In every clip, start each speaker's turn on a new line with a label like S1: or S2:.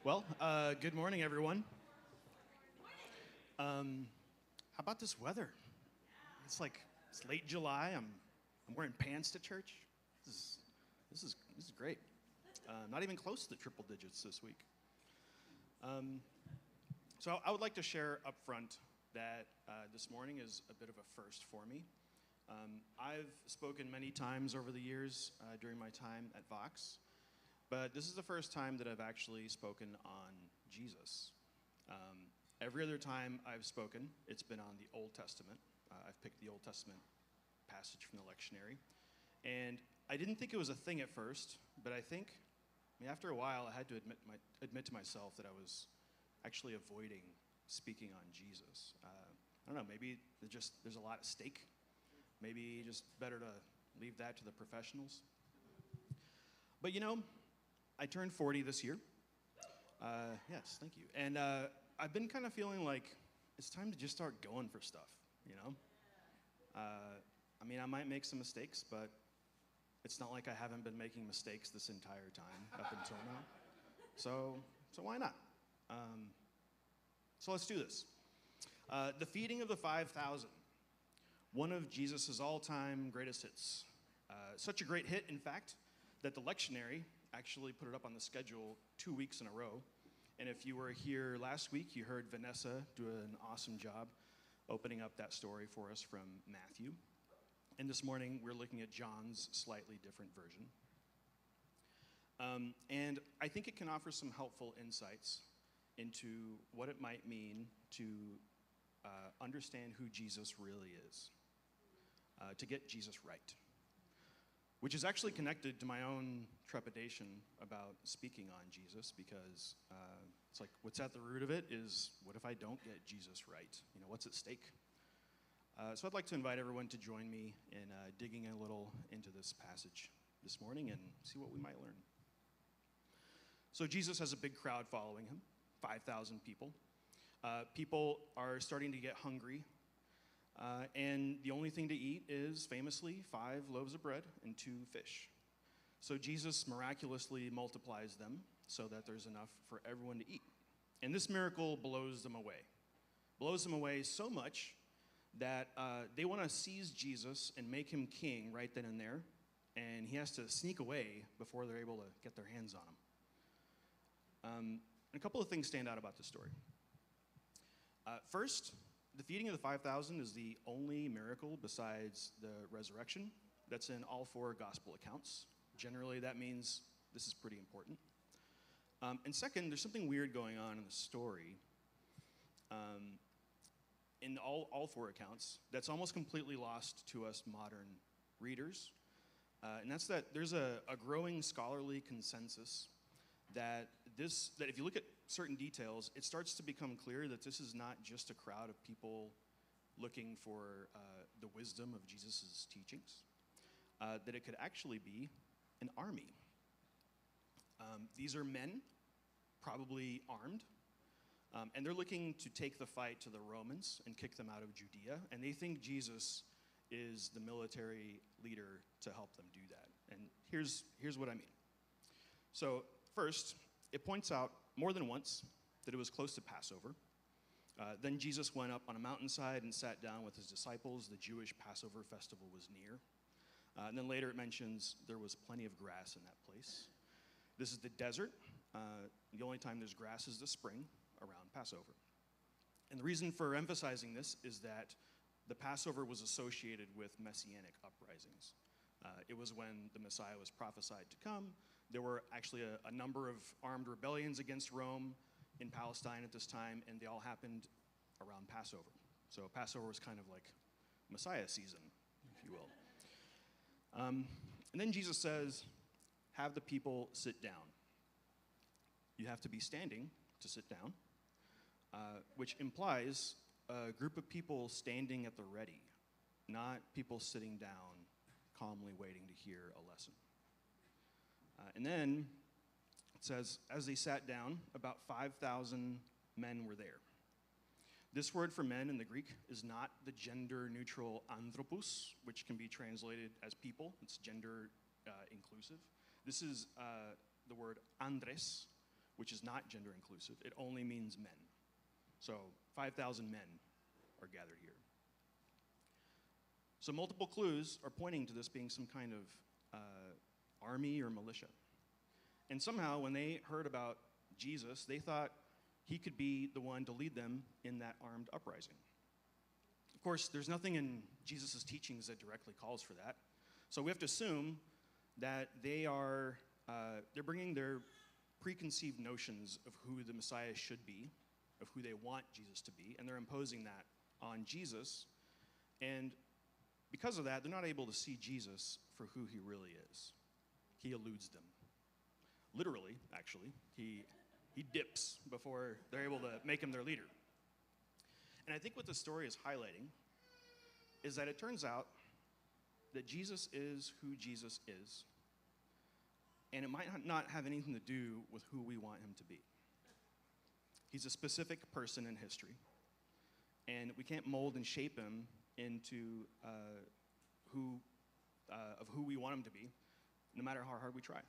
S1: Good morning, everyone. How about this weather? It's late July. I'm wearing pants to church. This is great. Not even close to the triple digits this week. So I would like to share up front that this morning is a bit of a first for me. I've spoken many times over the years during my time at Vox, but this is the first time that I've actually spoken on Jesus. Every other time I've spoken, it's been on the Old Testament. I've picked the Old Testament passage from the lectionary. And I didn't think it was a thing at first, but after a while, I had to admit to myself that I was actually avoiding speaking on Jesus. I don't know, maybe there's a lot at stake. Maybe just better to leave that to the professionals. But I turned 40 this year. Yes, thank you. And I've been kind of feeling like it's time to just start going for stuff, I might make some mistakes, but it's not like I haven't been making mistakes this entire time up until now. So why not? So let's do this. The feeding of the 5,000, one of Jesus' all-time greatest hits. Such a great hit, in fact, that the lectionary actually put it up on the schedule 2 weeks in a row. And if you were here last week, you heard Vanessa do an awesome job opening up that story for us from Matthew. And this morning, we're looking at John's slightly different version. And I think it can offer some helpful insights into what it might mean to understand who Jesus really is, to get Jesus right, which is actually connected to my own trepidation about speaking on Jesus, because it's like what's at the root of it is, what if I don't get Jesus right? What's at stake? So I'd like to invite everyone to join me in digging a little into this passage this morning and see what we might learn. So Jesus has a big crowd following him, 5,000 people. People are starting to get hungry, and the only thing to eat is, famously, 5 loaves of bread and 2 fish. So Jesus miraculously multiplies them so that there's enough for everyone to eat. And this miracle blows them away so much that they want to seize Jesus and make him king right then and there, and he has to sneak away before they're able to get their hands on him. A couple of things stand out about this story. First, the feeding of the 5,000 is the only miracle besides the resurrection that's in all 4 gospel accounts. Generally, that means this is pretty important. And second, there's something weird going on in the story. In all 4 accounts, that's almost completely lost to us modern readers. And that's that there's a growing scholarly consensus that if you look at certain details, it starts to become clear that this is not just a crowd of people looking for the wisdom of Jesus' teachings, that it could actually be an army. These are men, probably armed, and they're looking to take the fight to the Romans and kick them out of Judea, and they think Jesus is the military leader to help them do that. And here's what I mean. So first, it points out more than once that it was close to Passover. Then Jesus went up on a mountainside and sat down with his disciples. The Jewish Passover festival was near. And then later it mentions there was plenty of grass in that place. This is the desert. The only time there's grass is the spring around Passover. And the reason for emphasizing this is that the Passover was associated with messianic uprisings. It was when the Messiah was prophesied to come. There were actually a number of armed rebellions against Rome in Palestine at this time, and they all happened around Passover. So Passover was kind of like Messiah season, if you will. And then Jesus says, have the people sit down. You have to be standing to sit down, which implies a group of people standing at the ready, not people sitting down calmly waiting to hear a lesson. And then it says, as they sat down, about 5,000 men were there. This word for men in the Greek is not the gender-neutral anthropos, which can be translated as people. It's gender inclusive. This is the word andres, which is not gender inclusive. It only means men. So 5,000 men are gathered here. So multiple clues are pointing to this being some kind of army or militia. And somehow, when they heard about Jesus, they thought he could be the one to lead them in that armed uprising. Of course, there's nothing in Jesus' teachings that directly calls for that. So we have to assume that they're bringing their preconceived notions of who the Messiah should be, of who they want Jesus to be, and they're imposing that on Jesus. And because of that, they're not able to see Jesus for who he really is. He eludes them. Literally, actually. He dips before they're able to make him their leader. And I think what the story is highlighting is that it turns out that Jesus is who Jesus is, and it might not have anything to do with who we want him to be. He's a specific person in history, and we can't mold and shape him into who we want him to be, no matter how hard we try.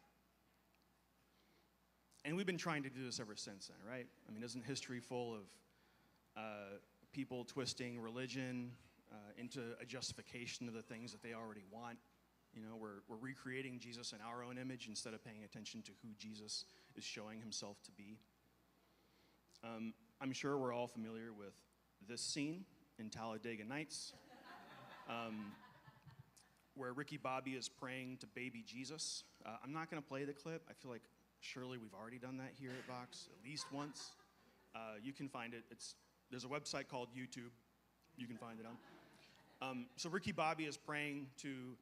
S1: And we've been trying to do this ever since then, right? I mean, isn't history full of people twisting religion into a justification of the things that they already want? You know, we're recreating Jesus in our own image instead of paying attention to who Jesus is showing himself to be. I'm sure we're all familiar with this scene in Talladega Nights, where Ricky Bobby is praying to baby Jesus. I'm not going to play the clip. I feel like surely we've already done that here at Vox at least once. You can find it. There's a website called YouTube. You can find it on. So Ricky Bobby is praying to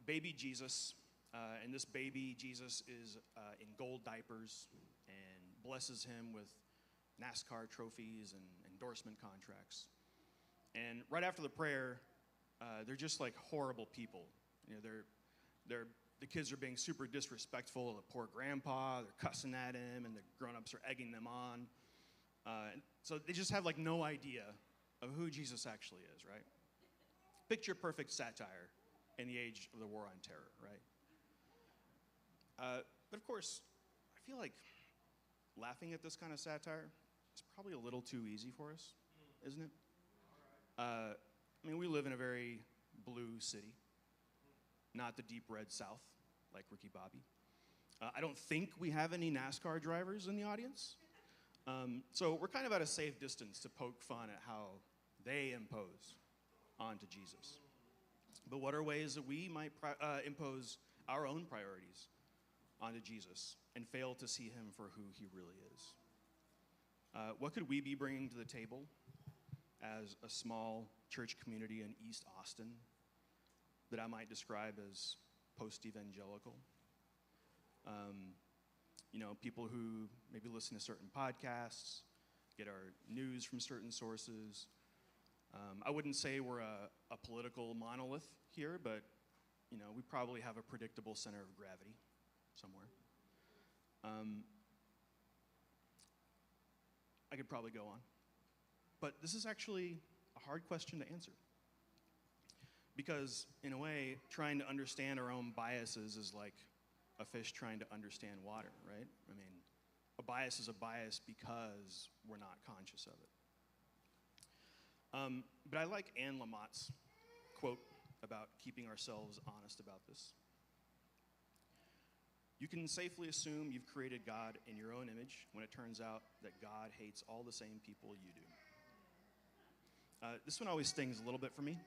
S1: baby Jesus, and this baby Jesus is in gold diapers and blesses him with NASCAR trophies and endorsement contracts. And right after the prayer, they're just like horrible people. You know, the kids are being super disrespectful of the poor grandpa. They're cussing at him, and the grown-ups are egging them on. So they just have like no idea of who Jesus actually is, right? Picture perfect satire in the age of the war on terror, right? But of course, I feel like laughing at this kind of satire is probably a little too easy for us, isn't it? I mean, we live in a very blue city, not the deep red South like Ricky Bobby. I don't think we have any NASCAR drivers in the audience. So we're kind of at a safe distance to poke fun at how they impose onto Jesus. But what are ways that we might impose our own priorities onto Jesus and fail to see him for who he really is? What could we be bringing to the table as a small church community in East Austin that I might describe as post-evangelical? You know, people who maybe listen to certain podcasts, get our news from certain sources. I wouldn't say we're a political monolith here, but you know, we probably have a predictable center of gravity somewhere. I could probably go on. But this is actually a hard question to answer. Because, in a way, trying to understand our own biases is like a fish trying to understand water, right? I mean, a bias is a bias because we're not conscious of it. But I like Anne Lamott's quote about keeping ourselves honest about this. You can safely assume you've created God in your own image when it turns out that God hates all the same people you do. This one always stings a little bit for me,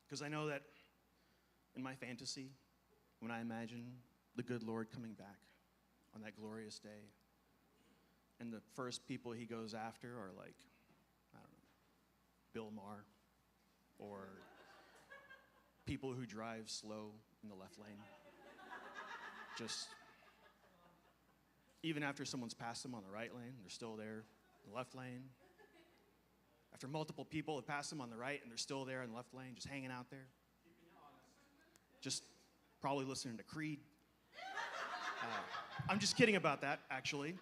S1: because I know that in my fantasy, when I imagine the good Lord coming back on that glorious day, and the first people he goes after are like, I don't know, Bill Maher, or people who drive slow in the left lane. Just, even after someone's passed them on the right lane, they're still there in the left lane. After multiple people have passed them on the right and they're still there in the left lane, just hanging out there. Just probably listening to Creed. I'm just kidding about that, actually.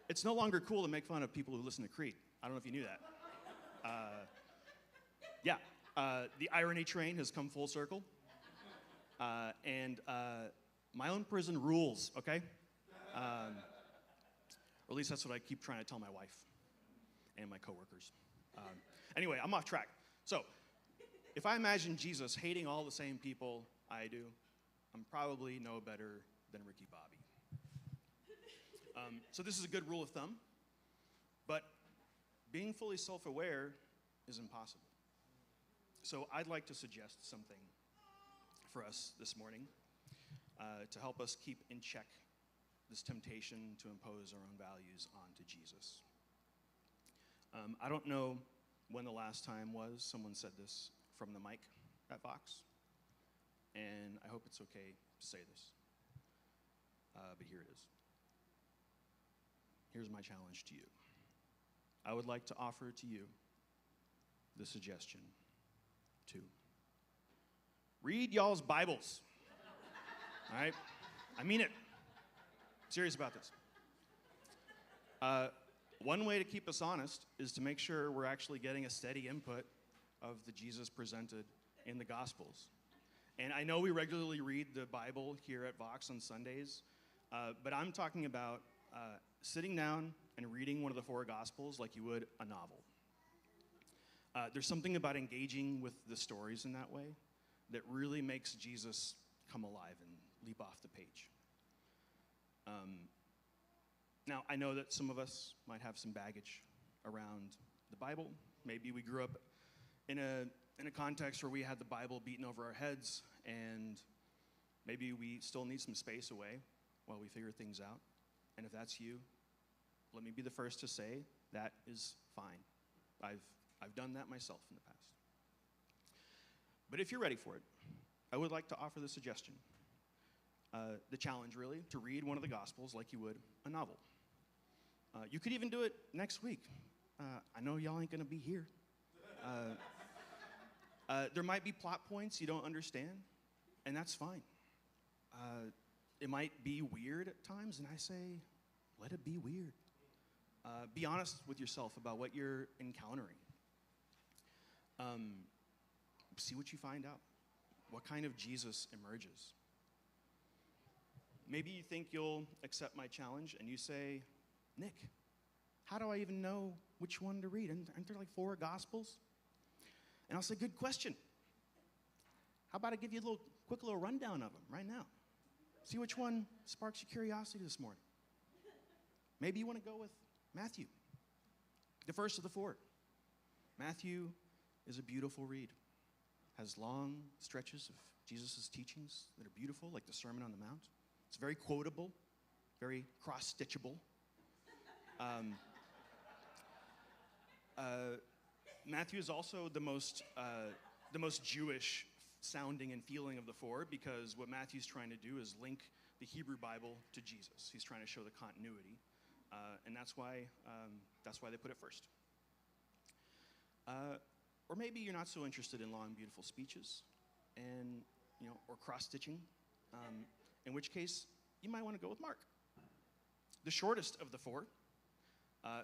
S1: It's no longer cool to make fun of people who listen to Creed. I don't know if you knew that. The irony train has come full circle. And my own prison rules, okay? Or at least that's what I keep trying to tell my wife and my coworkers. Anyway, I'm off track. So, if I imagine Jesus hating all the same people I do, I'm probably no better than Ricky Bobby. So this is a good rule of thumb, but being fully self-aware is impossible. So I'd like to suggest something for us this morning to help us keep in check this temptation to impose our own values onto Jesus. I don't know when the last time was someone said this from the mic at Vox, and I hope it's okay to say this, but here it is. Here's my challenge to you. I would like to offer to you the suggestion to read y'all's Bibles. All right? I mean it. I'm serious about this. One way to keep us honest is to make sure we're actually getting a steady input of the Jesus presented in the Gospels. And I know we regularly read the Bible here at Vox on Sundays, but I'm talking about sitting down and reading one of the four Gospels like you would a novel. There's something about engaging with the stories in that way that really makes Jesus come alive and leap off the page. Now, I know that some of us might have some baggage around the Bible. Maybe we grew up in a context where we had the Bible beaten over our heads, and maybe we still need some space away while we figure things out. And if that's you, let me be the first to say that is fine. I've done that myself in the past. But if you're ready for it, I would like to offer the suggestion, the challenge really, to read one of the Gospels like you would a novel. You could even do it next week. I know y'all ain't gonna be here. There might be plot points you don't understand, and that's fine. It might be weird at times, and I say, let it be weird. Be honest with yourself about what you're encountering. See what you find out. What kind of Jesus emerges? Maybe you think you'll accept my challenge, and you say, Nick, how do I even know which one to read? Aren't there like 4 Gospels? And I'll say, good question. How about I give you a quick little rundown of them right now? See which one sparks your curiosity this morning. Maybe you want to go with Matthew, the first of the 4. Matthew is a beautiful read. Has long stretches of Jesus' teachings that are beautiful, like the Sermon on the Mount. It's very quotable, very cross-stitchable. Matthew is also the most Jewish sounding and feeling of the 4, because what Matthew's trying to do is link the Hebrew Bible to Jesus. He's trying to show the continuity, and that's why they put it first. Or maybe you're not so interested in long, beautiful speeches, and or cross-stitching. In which case, you might want to go with Mark, the shortest of the 4.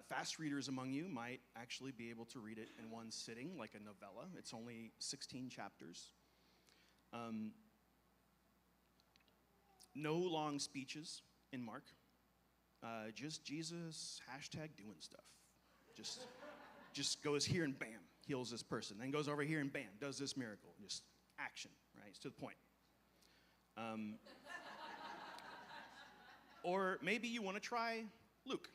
S1: Fast readers among you might actually be able to read it in one sitting, like a novella. It's only 16 chapters. No long speeches in Mark. Just Jesus #doing stuff. Just goes here and bam, heals this person. Then goes over here and bam, does this miracle. Just action, right? It's to the point. Or maybe you want to try Luke.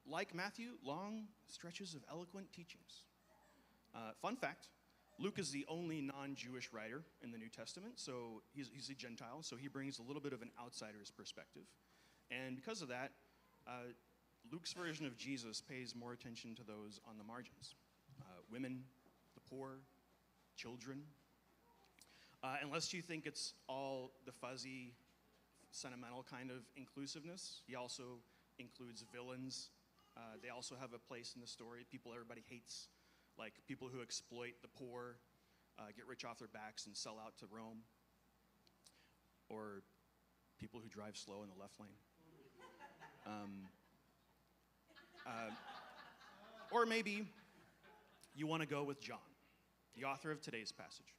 S1: Like Matthew, long stretches of eloquent teachings. Fun fact, Luke is the only non-Jewish writer in the New Testament, so he's a Gentile, so he brings a little bit of an outsider's perspective. And because of that, Luke's version of Jesus pays more attention to those on the margins. Women, the poor, children. Unless you think it's all the fuzzy, sentimental kind of inclusiveness, he also includes villains. They also have a place in the story. People everybody hates, like people who exploit the poor, get rich off their backs and sell out to Rome. Or people who drive slow in the left lane. Or maybe you want to go with John, the author of today's passage.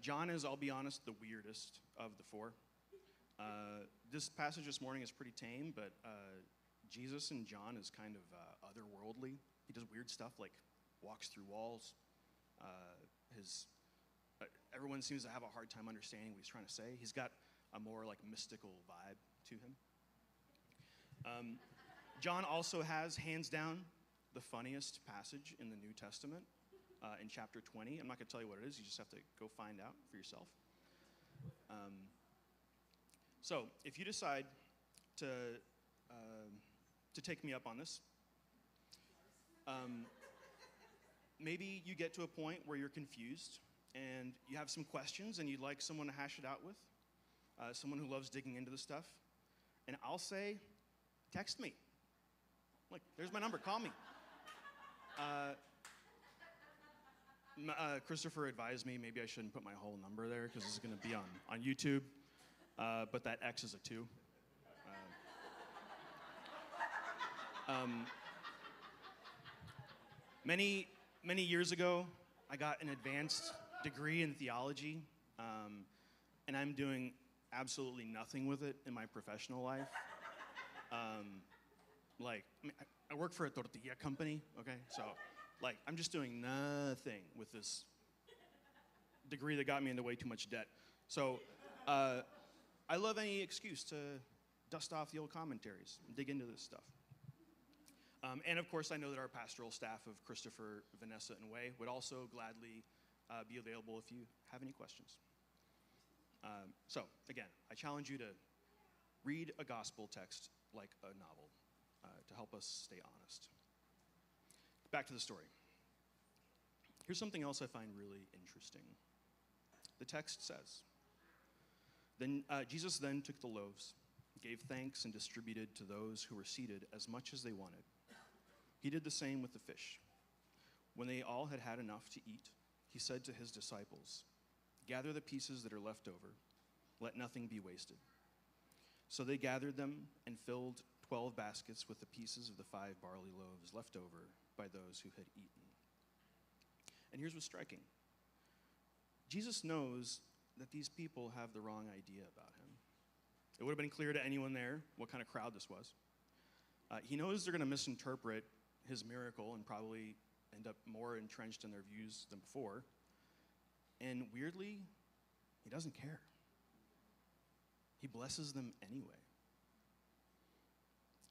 S1: John is, I'll be honest, the weirdest of the 4. This passage this morning is pretty tame, but Jesus in John is kind of otherworldly. He does weird stuff like walks through walls. Everyone seems to have a hard time understanding what he's trying to say. He's got a more like mystical vibe to him. John also has, hands down, the funniest passage in the New Testament in chapter 20. I'm not going to tell you what it is. You just have to go find out for yourself. So if you decide to take me up on this, maybe you get to a point where you're confused and you have some questions and you'd like someone to hash it out with, someone who loves digging into the stuff. And I'll say, text me. Like, there's my number, call me. Christopher advised me maybe I shouldn't put my whole number there because this is going to be on YouTube, but that X is a 2. Many years ago, I got an advanced degree in theology, and I'm doing absolutely nothing with it in my professional life. I work for a tortilla company, okay? So, I'm just doing nothing with this degree that got me into way too much debt. So, I love any excuse to dust off the old commentaries and dig into this stuff. And of course, I know that our pastoral staff of Christopher, Vanessa, and Way would also gladly be available if you have any questions. So, again, I challenge you to read a gospel text like a novel to help us stay honest. Back to the story. Here's something else I find really interesting. The text says, Jesus then took the loaves, gave thanks, and distributed to those who were seated as much as they wanted. He did the same with the fish. When they all had had enough to eat, he said to his disciples, "Gather the pieces that are left over. Let nothing be wasted." So they gathered them and filled 12 baskets with the pieces of the 5 barley loaves left over by those who had eaten. And here's what's striking. Jesus knows that these people have the wrong idea about him. It would have been clear to anyone there what kind of crowd this was. He knows they're going to misinterpret his miracle and probably end up more entrenched in their views than before. And weirdly, he doesn't care. He blesses them anyway.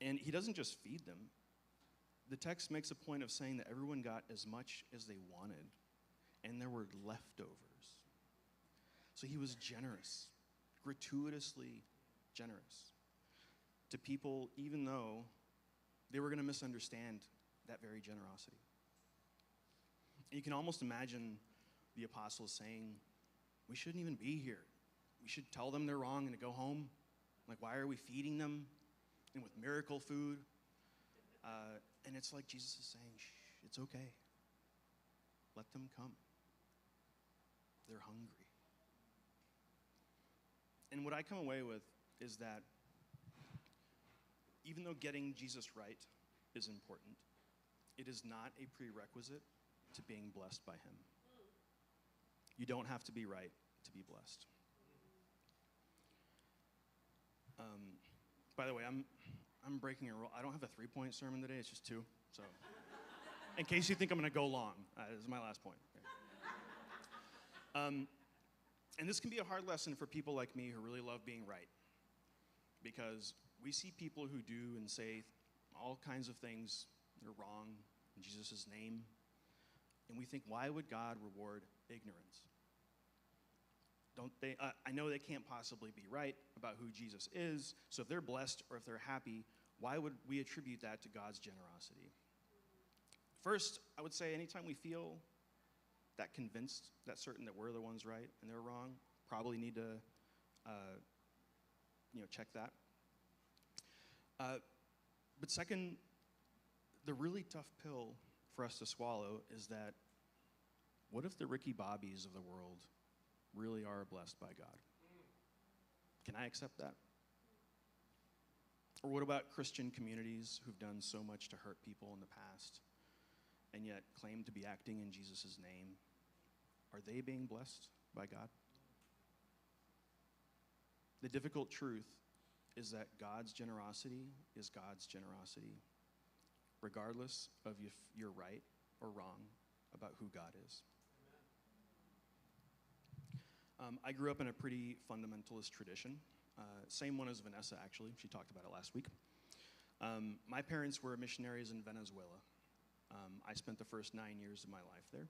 S1: And he doesn't just feed them. The text makes a point of saying that everyone got as much as they wanted, and there were leftovers. So he was generous, gratuitously generous to people, even though they were going to misunderstand that very generosity. And you can almost imagine the apostles saying, "We shouldn't even be here. We should tell them they're wrong and to go home. Why are we feeding them? And with miracle food." And it's like Jesus is saying, "Shh, it's okay. Let them come. They're hungry." And what I come away with is that even though getting Jesus right is important, it is not a prerequisite to being blessed by him. You don't have to be right to be blessed. By the way, I'm breaking a rule. I don't have a 3-point sermon today. It's just 2. So, in case you think I'm going to go long, this is my last point. Okay. And this can be a hard lesson for people like me who really love being right, because we see people who do and say all kinds of things that are wrong in Jesus' name, and we think, why would God reward ignorance? Don't they? I know they can't possibly be right about who Jesus is, so if they're blessed or if they're happy, why would we attribute that to God's generosity? First, I would say anytime we feel that convinced, that certain that we're the ones right and they're wrong, probably need to check that. But second, the really tough pill for us to swallow is that what if the Ricky Bobbies of the world really are blessed by God? Can I accept that? Or what about Christian communities who've done so much to hurt people in the past and yet claim to be acting in Jesus' name? Are they being blessed by God? The difficult truth is that God's generosity is God's generosity, regardless of if you're right or wrong about who God is. I grew up in a pretty fundamentalist tradition. Same one as Vanessa, actually. She talked about it last week. My parents were missionaries in Venezuela. I spent the first 9 years of my life there.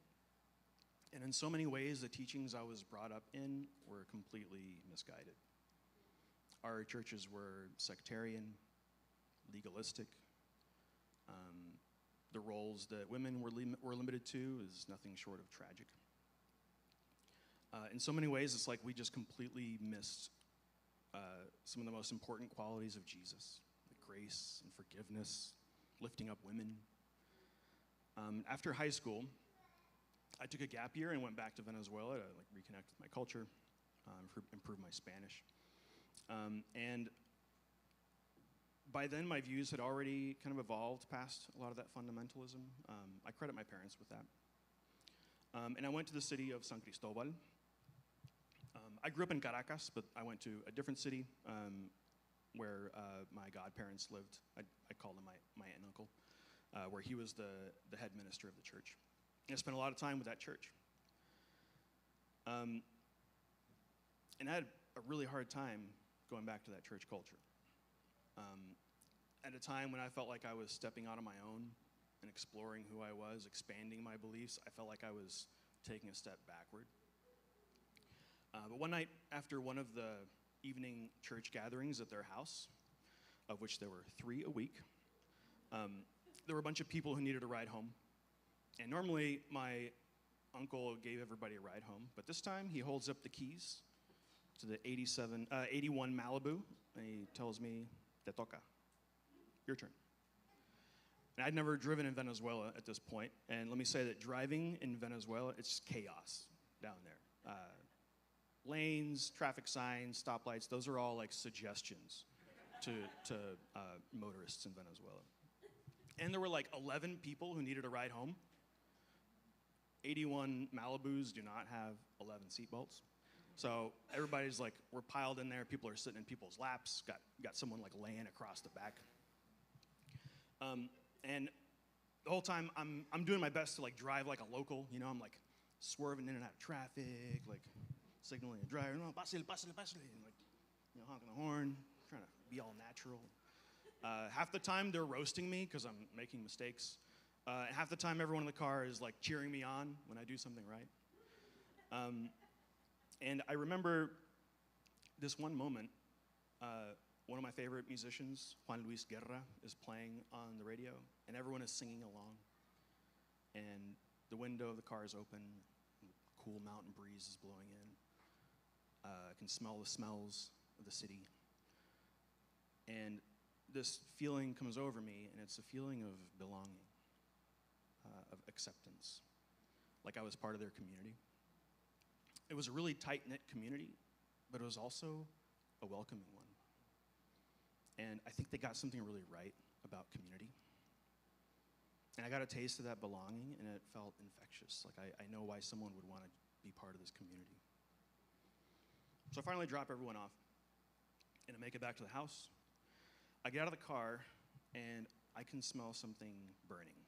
S1: And in so many ways, the teachings I was brought up in were completely misguided. Our churches were sectarian, legalistic. The roles that women were limited to is nothing short of tragic. In so many ways, it's like we just completely missed some of the most important qualities of Jesus, like grace and forgiveness, lifting up women. After high school, I took a gap year and went back to Venezuela to reconnect with my culture, improve my Spanish. And by then, my views had already kind of evolved past a lot of that fundamentalism. I credit my parents with that. And I went to the city of San Cristobal. I grew up in Caracas, but I went to a different city where my godparents lived. I called him my aunt and uncle, where he was the head minister of the church. And I spent a lot of time with that church. And I had a really hard time going back to that church culture. At a time when I felt like I was stepping out on my own and exploring who I was, expanding my beliefs, I felt like I was taking a step backward. But one night, after one of the evening church gatherings at their house, of which there were 3 a week, there were a bunch of people who needed a ride home. And normally, my uncle gave everybody a ride home, but this time he holds up the keys to the 81 Malibu, and he tells me, "Te toca, your turn." And I'd never driven in Venezuela at this point, and let me say that driving in Venezuela, it's just chaos down there. Lanes, traffic signs, stoplights, those are all like suggestions to motorists in Venezuela. And there were like 11 people who needed a ride home. 81 Malibus do not have 11 seatbelts. So everybody's like, we're piled in there. People are sitting in people's laps. Got someone like laying across the back. And the whole time I'm doing my best to like drive like a local. You know, I'm like swerving in and out of traffic, like signaling a driver, no, pásale, pásale, pásale, and like, you know, honking the horn, trying to be all natural. Half the time they're roasting me because I'm making mistakes. Half the time everyone in the car is like cheering me on when I do something right. And I remember this one moment, one of my favorite musicians, Juan Luis Guerra, is playing on the radio, and everyone is singing along. And the window of the car is open, cool mountain breeze is blowing in. I can smell the smells of the city. And this feeling comes over me, and it's a feeling of belonging, of acceptance, like I was part of their community. It was a really tight-knit community, but it was also a welcoming one. And I think they got something really right about community. And I got a taste of that belonging, and it felt infectious. Like I know why someone would want to be part of this community. So I finally drop everyone off, and I make it back to the house. I get out of the car, and I can smell something burning.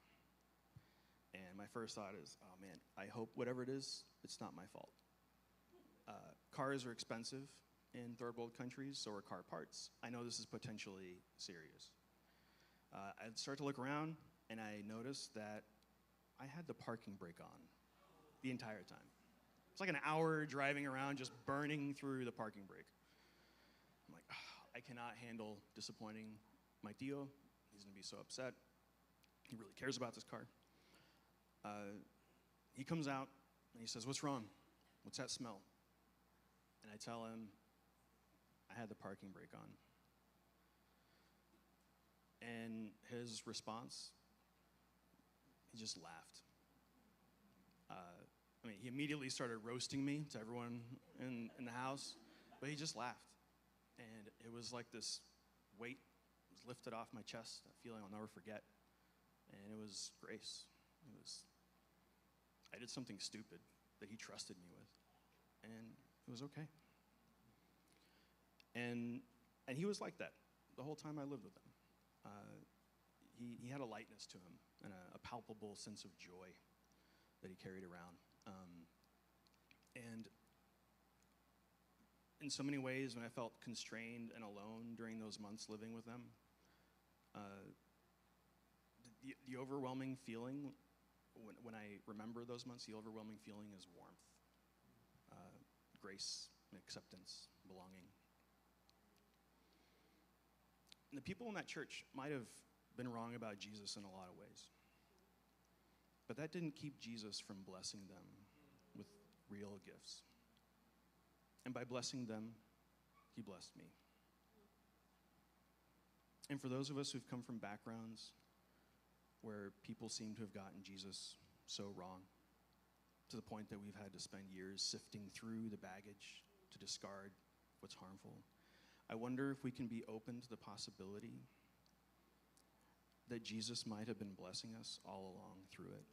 S1: And my first thought is, oh man, I hope whatever it is, it's not my fault. Cars are expensive in third world countries, so are car parts. I know this is potentially serious. I start to look around, and I noticed that I had the parking brake on the entire time. It's like an hour driving around just burning through the parking brake. I'm like, oh, I cannot handle disappointing my tío. He's gonna be so upset. He really cares about this car. He comes out and he says, "What's wrong? What's that smell?" And I tell him, I had the parking brake on. And his response, he just laughed. He immediately started roasting me to everyone in the house, but he just laughed. And it was like this weight was lifted off my chest, that feeling I'll never forget. And it was grace. I did something stupid that he trusted me with, and it was okay. And he was like that the whole time I lived with him. He had a lightness to him and a palpable sense of joy that he carried around. And in so many ways, when I felt constrained and alone during those months living with them, the overwhelming feeling, when I remember those months, the overwhelming feeling is warmth, grace, and acceptance, belonging. And the people in that church might have been wrong about Jesus in a lot of ways, but that didn't keep Jesus from blessing them with real gifts. And by blessing them, he blessed me. And for those of us who've come from backgrounds where people seem to have gotten Jesus so wrong, to the point that we've had to spend years sifting through the baggage to discard what's harmful, I wonder if we can be open to the possibility that Jesus might have been blessing us all along through it.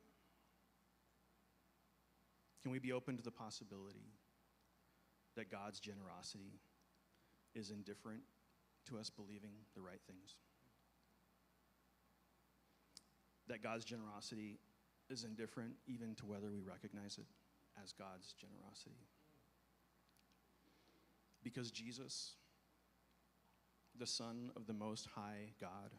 S1: Can we be open to the possibility that God's generosity is indifferent to us believing the right things? That God's generosity is indifferent even to whether we recognize it as God's generosity? Because Jesus, the Son of the Most High God,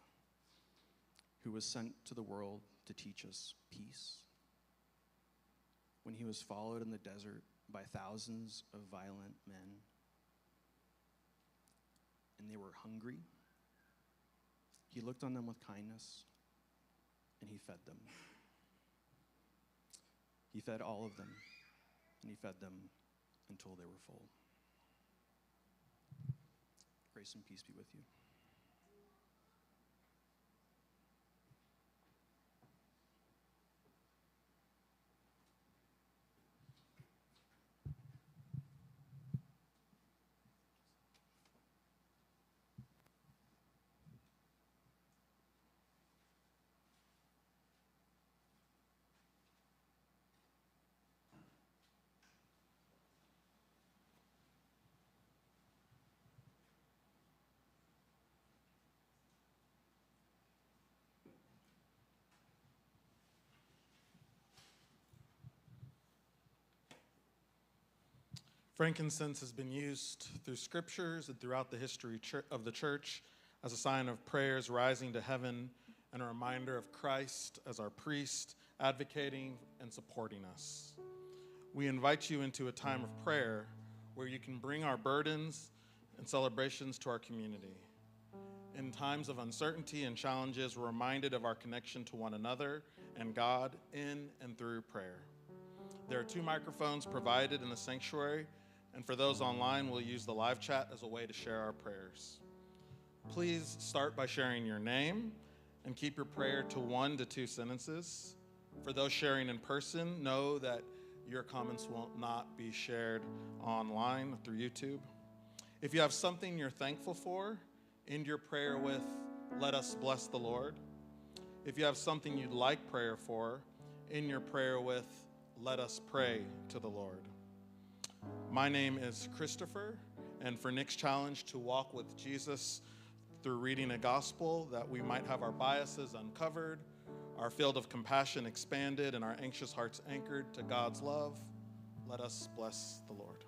S1: who was sent to the world to teach us peace, when he was followed in the desert by thousands of violent men, and they were hungry, he looked on them with kindness, and he fed them. He fed all of them, and he fed them until they were full. Grace and peace be with you.
S2: Frankincense has been used through scriptures and throughout the history of the church as a sign of prayers rising to heaven and a reminder of Christ as our priest, advocating and supporting us. We invite you into a time of prayer where you can bring our burdens and celebrations to our community. In times of uncertainty and challenges, we're reminded of our connection to one another and God in and through prayer. There are 2 microphones provided in the sanctuary, and for those online, we'll use the live chat as a way to share our prayers. Please start by sharing your name and keep your prayer to 1 to 2 sentences. For those sharing in person, know that your comments will not be shared online through YouTube. If you have something you're thankful for, end your prayer with, "Let us bless the Lord." If you have something you'd like prayer for, end your prayer with, "Let us pray to the Lord." My name is Christopher, and for Nic's challenge to walk with Jesus through reading a gospel, that we might have our biases uncovered, our field of compassion expanded, and our anxious hearts anchored to God's love, let us bless the Lord.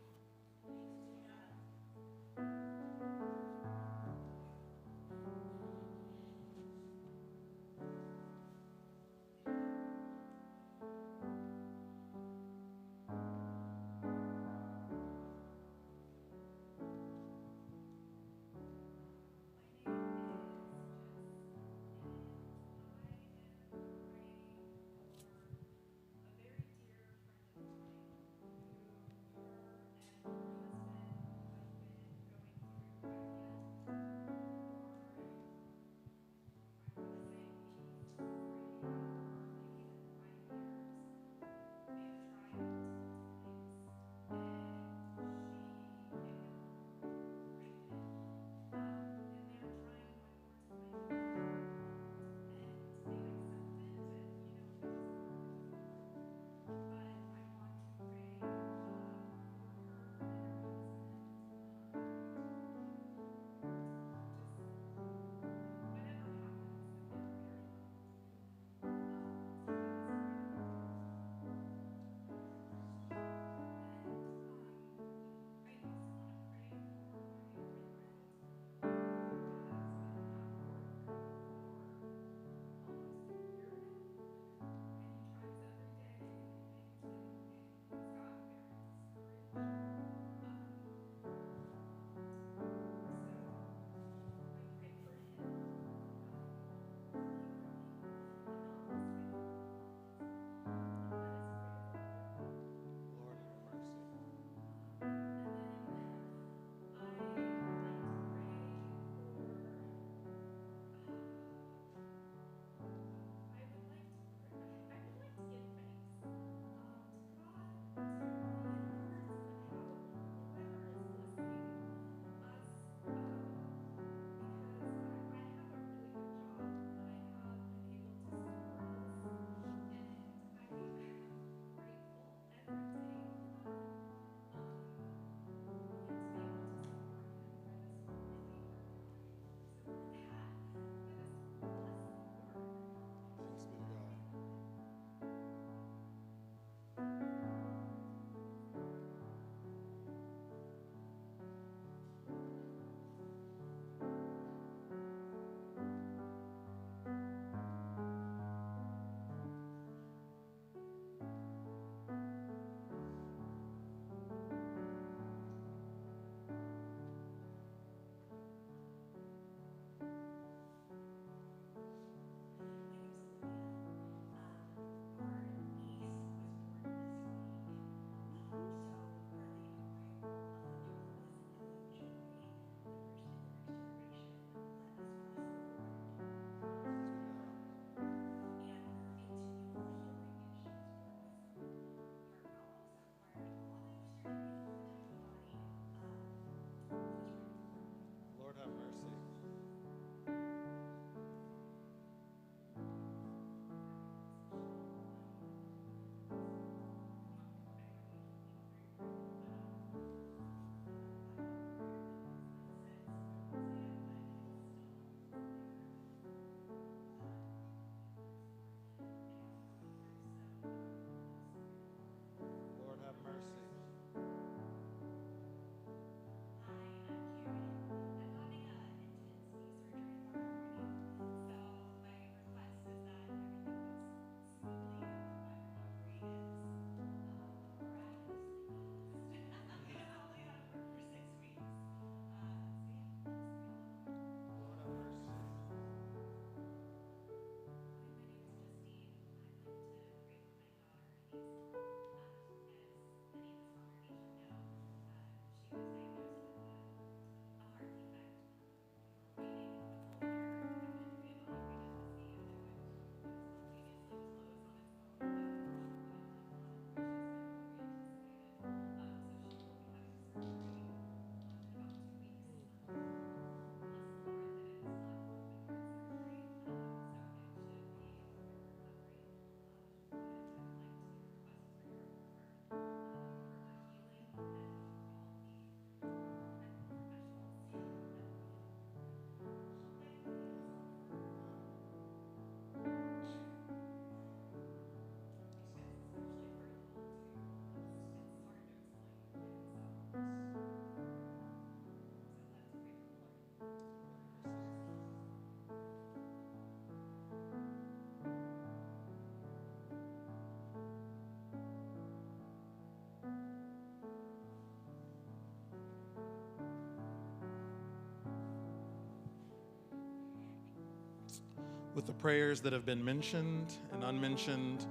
S2: With the prayers that have been mentioned and unmentioned,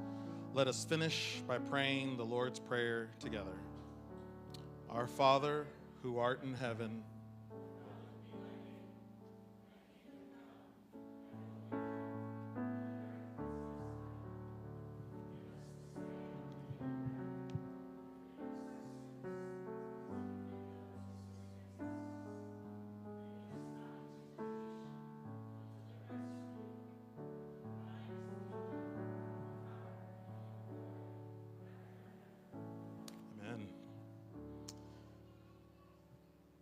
S2: let us finish by praying the Lord's Prayer together. Our Father, who art in heaven, Amen.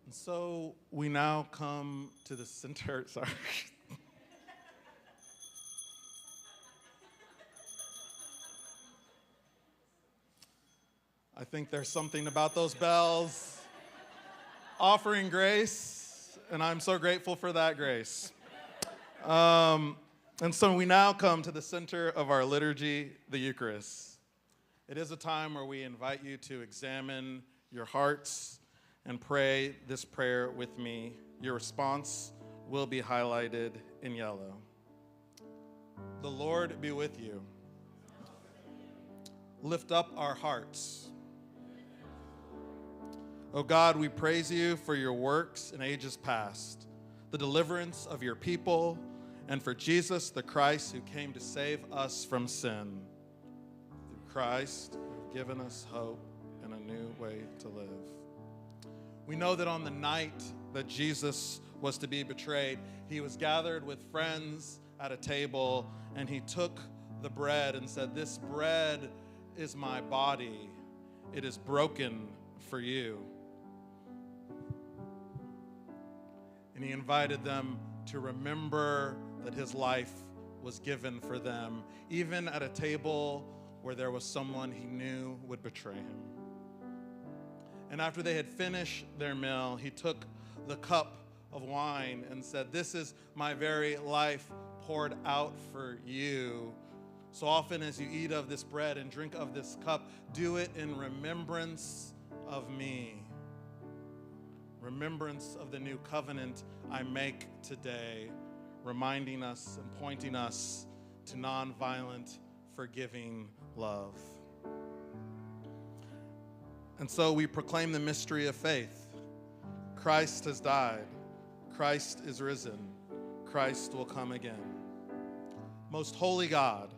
S2: And so we now come to the center. Sorry. I think there's something about those bells offering grace, and I'm so grateful for that grace. And so we now come to the center of our liturgy, the Eucharist. It is a time where we invite you to examine your hearts and pray this prayer with me. Your response will be highlighted in yellow. The Lord be with you. Lift up our hearts. O God, we praise you for your works in ages past, the deliverance of your people, and for Jesus the Christ who came to save us from sin. Through Christ, you have given us hope and a new way to live. We know that on the night that Jesus was to be betrayed, he was gathered with friends at a table, and he took the bread and said, "This bread is my body. It is broken for you." And he invited them to remember that his life was given for them, even at a table where there was someone he knew would betray him. And after they had finished their meal, he took the cup of wine and said, "This is my very life poured out for you. So often as you eat of this bread and drink of this cup, do it in remembrance of me." Remembrance of the new covenant I make today, reminding us and pointing us to nonviolent, forgiving love. And so we proclaim the mystery of faith. Christ has died. Christ is risen. Christ will come again. Most holy God,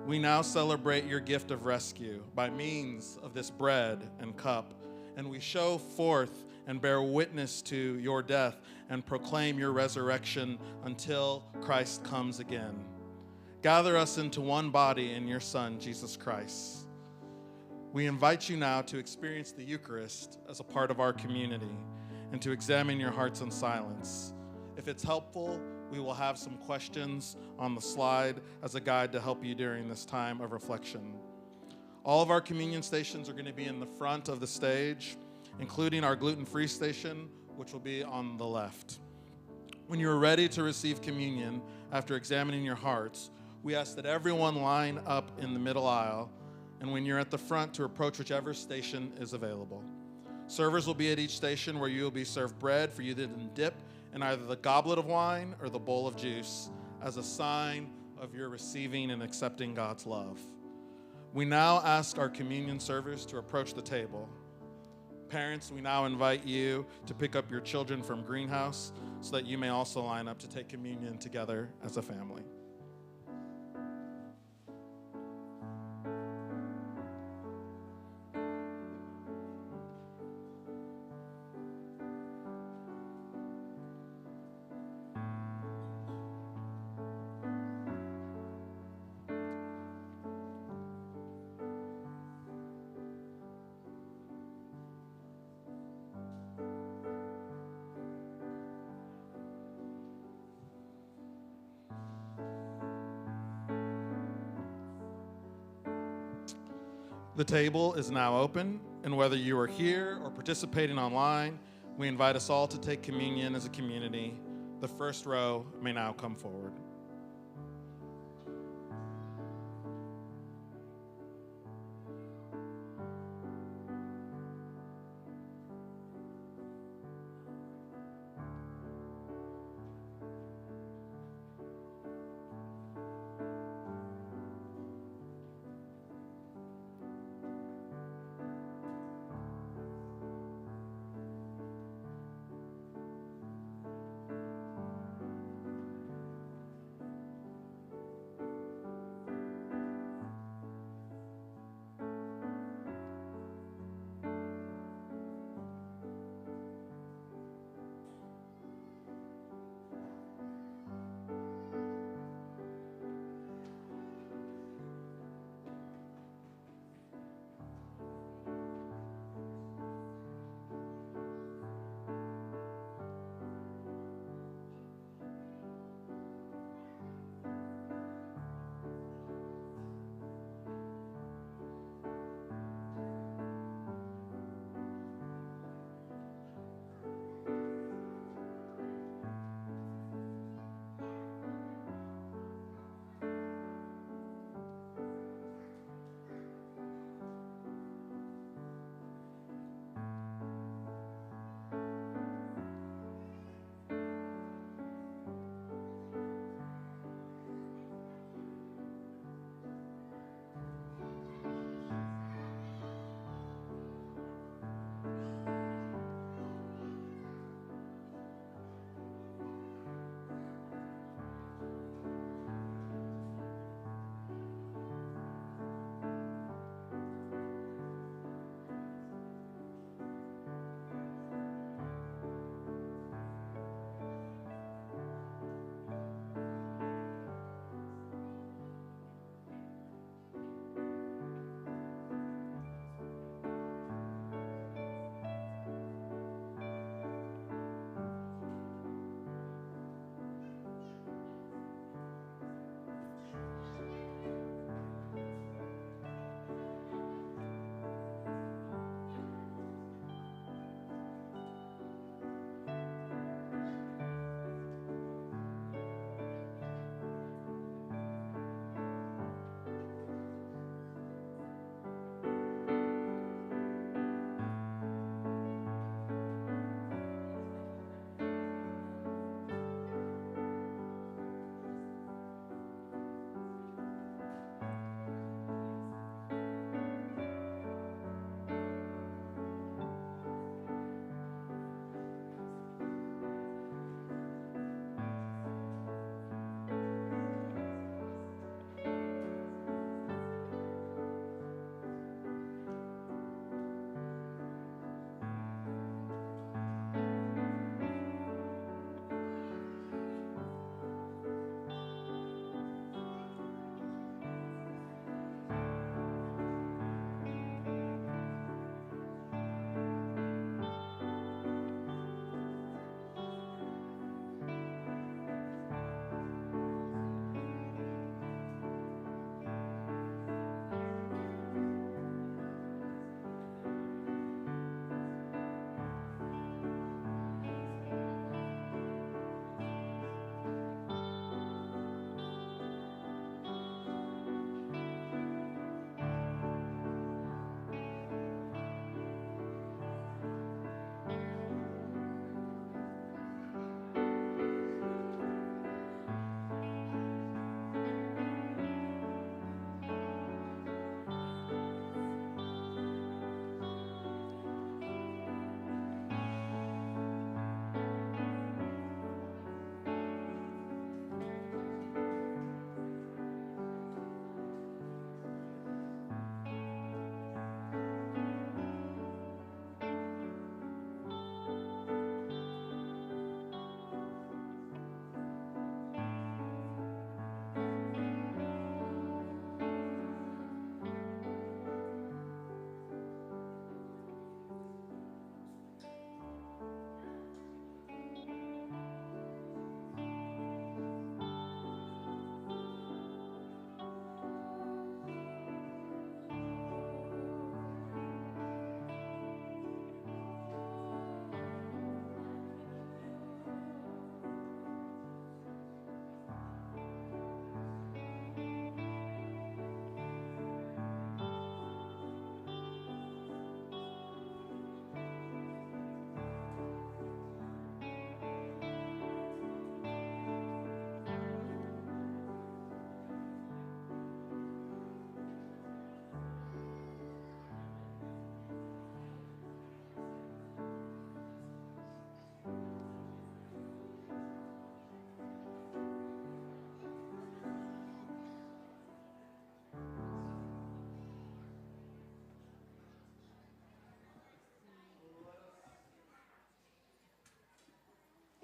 S2: we now celebrate your gift of rescue by means of this bread and cup, and we show forth and bear witness to your death and proclaim your resurrection until Christ comes again. Gather us into one body in your Son, Jesus Christ. We invite you now to experience the Eucharist as a part of our community and to examine your hearts in silence. If it's helpful, we will have some questions on the slide as a guide to help you during this time of reflection. All of our communion stations are going to be in the front of the stage, including our gluten-free station, which will be on the left. When you are ready to receive communion after examining your hearts, we ask that everyone line up in the middle aisle, and when you're at the front, to approach whichever station is available. Servers will be at each station where you will be served bread for you to dip in either the goblet of wine or the bowl of juice as a sign of your receiving and accepting God's love. We now ask our communion servers to approach the table. Parents, we now invite you to pick up your children from Greenhouse so that you may also line up to take communion together as a family. The table is now open, and whether you are here or participating online, we invite us all to take communion as a community. The first row may now come forward.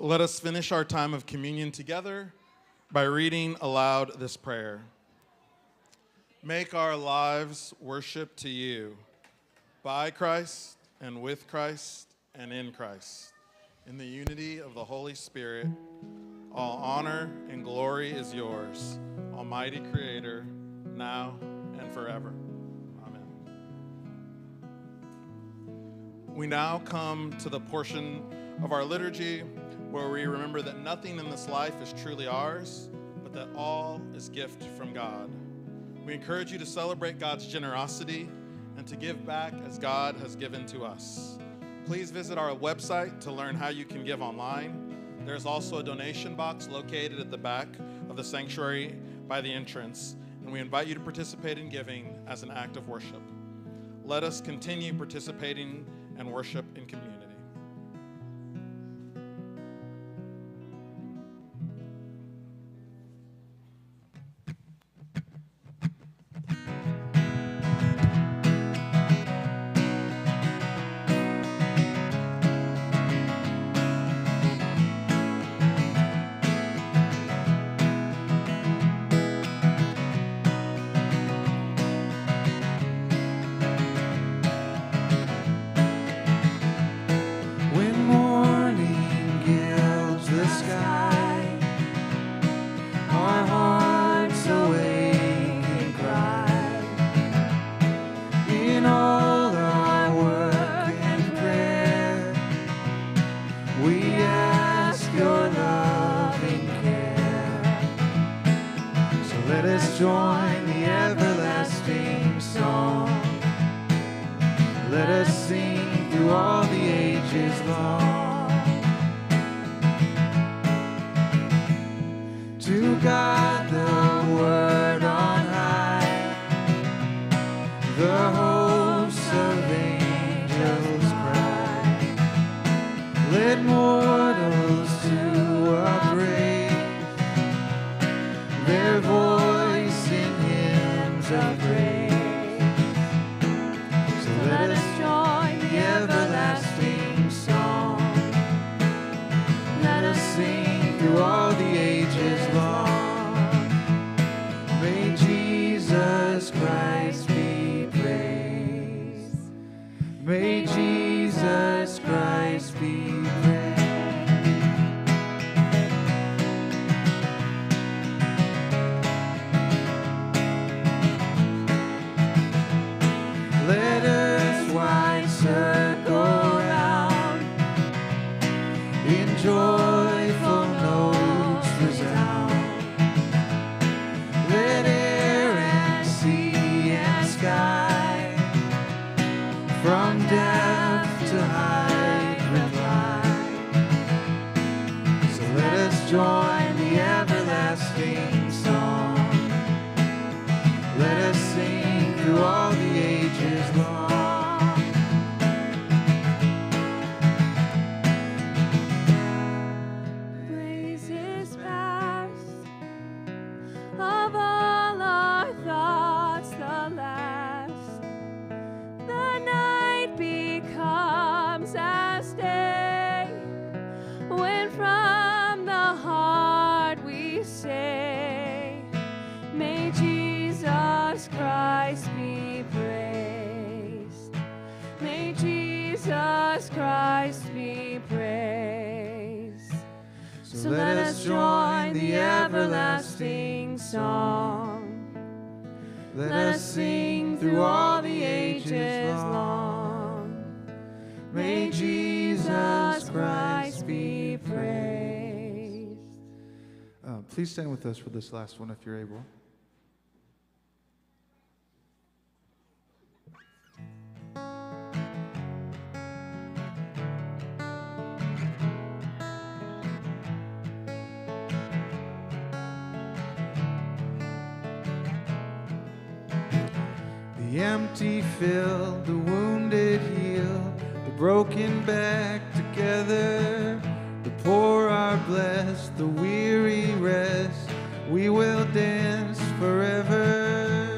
S2: Let us finish our time of communion together by reading aloud this prayer. Make our lives worship to you, by Christ and with Christ and in Christ. In the unity of the Holy Spirit, all honor and glory is yours, Almighty Creator, now and forever. Amen. We now come to the portion of our liturgy where we remember that nothing in this life is truly ours, but that all is gift from God. We encourage you to celebrate God's generosity and to give back as God has given to us. Please visit our website to learn how you can give online. There's also a donation box located at the back of the sanctuary by the entrance, and we invite you to participate in giving as an act of worship. Let us continue participating and worship in community.
S3: Please stand with us for this last one if you're able. The empty fill, the wounded heal, the broken back together. The poor are blessed, the weary rest. We will dance forever.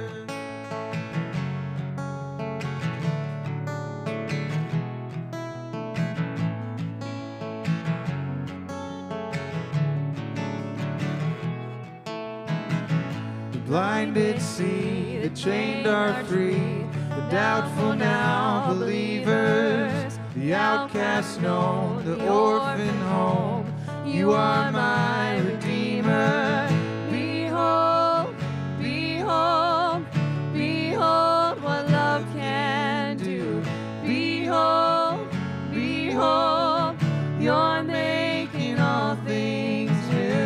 S3: blind did see, the chained are free, the doubtful now believers, the outcast known, the orphan home. You are my Redeemer. Behold, behold, behold what love can do. Behold, behold, you're making all things new.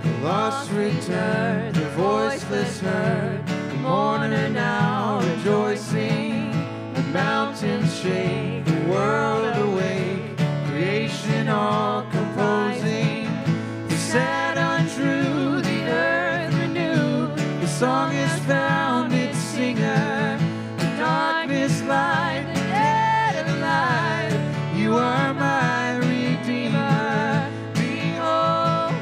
S3: The lost return, the voiceless heard, the mourner now rejoicing. The mountains shake, the world awake, creation all composing. The sad untrue, the earth renewed, the song has found its singer. The darkness light, the dead alive, you are my Redeemer. Behold,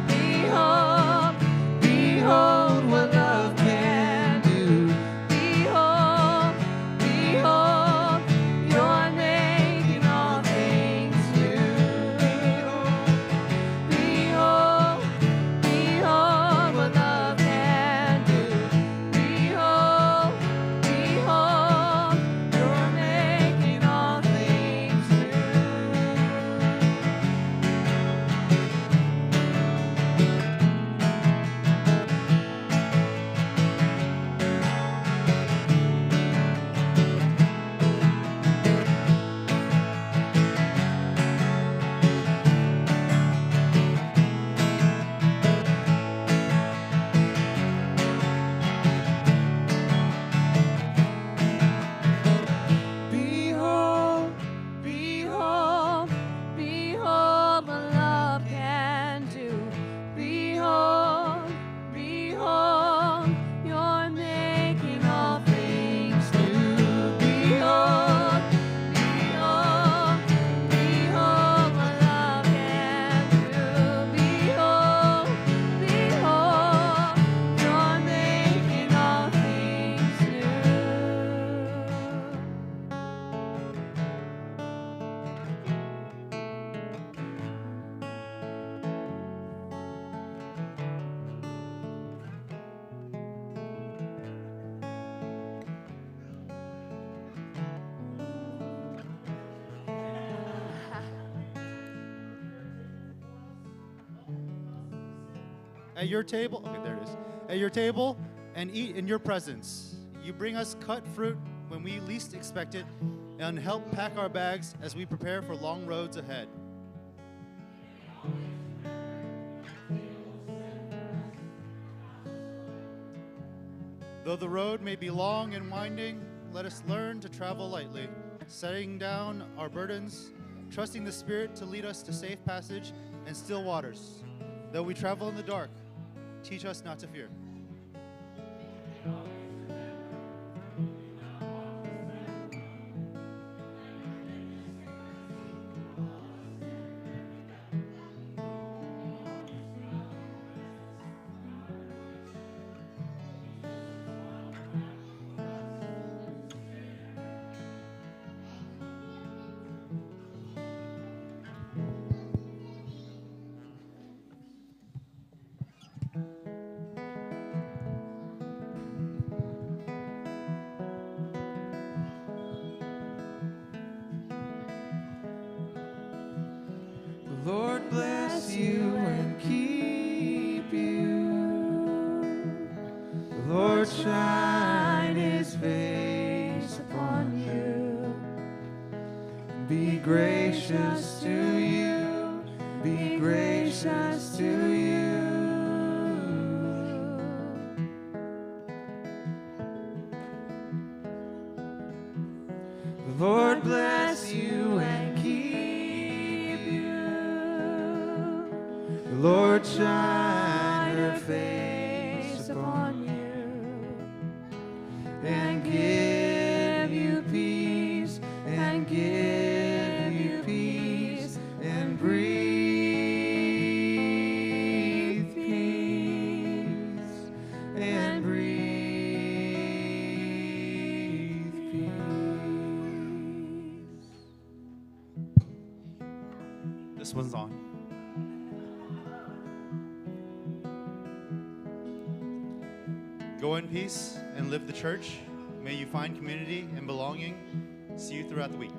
S3: behold, behold what love can do. Behold, behold, you're making all things new. Behold, behold what love can do. Behold, behold, you're making all things new. Behold, behold, behold what love can do. Behold, behold, you're making all things new. Behold, behold, behold what love can do. Behold, behold, you're making all things new.
S4: At your table, okay, there it is. At your table and eat in your presence. You bring us cut fruit when we least expect it and help pack our bags as we prepare for long roads ahead. Though the road may be long and winding, let us learn to travel lightly, setting down our burdens, trusting the Spirit to lead us to safe passage and still waters. Though we travel in the dark, teach us not to fear.
S3: The Lord bless you and keep you. The Lord shine his face upon you and be gracious to you. Be gracious to you. The Lord bless you and keep you. The Lord shine her face upon you and give you peace, and give you peace, and breathe peace, and breathe
S4: This one's on. Go in peace and live the church. May you find community and belonging. See you throughout the week.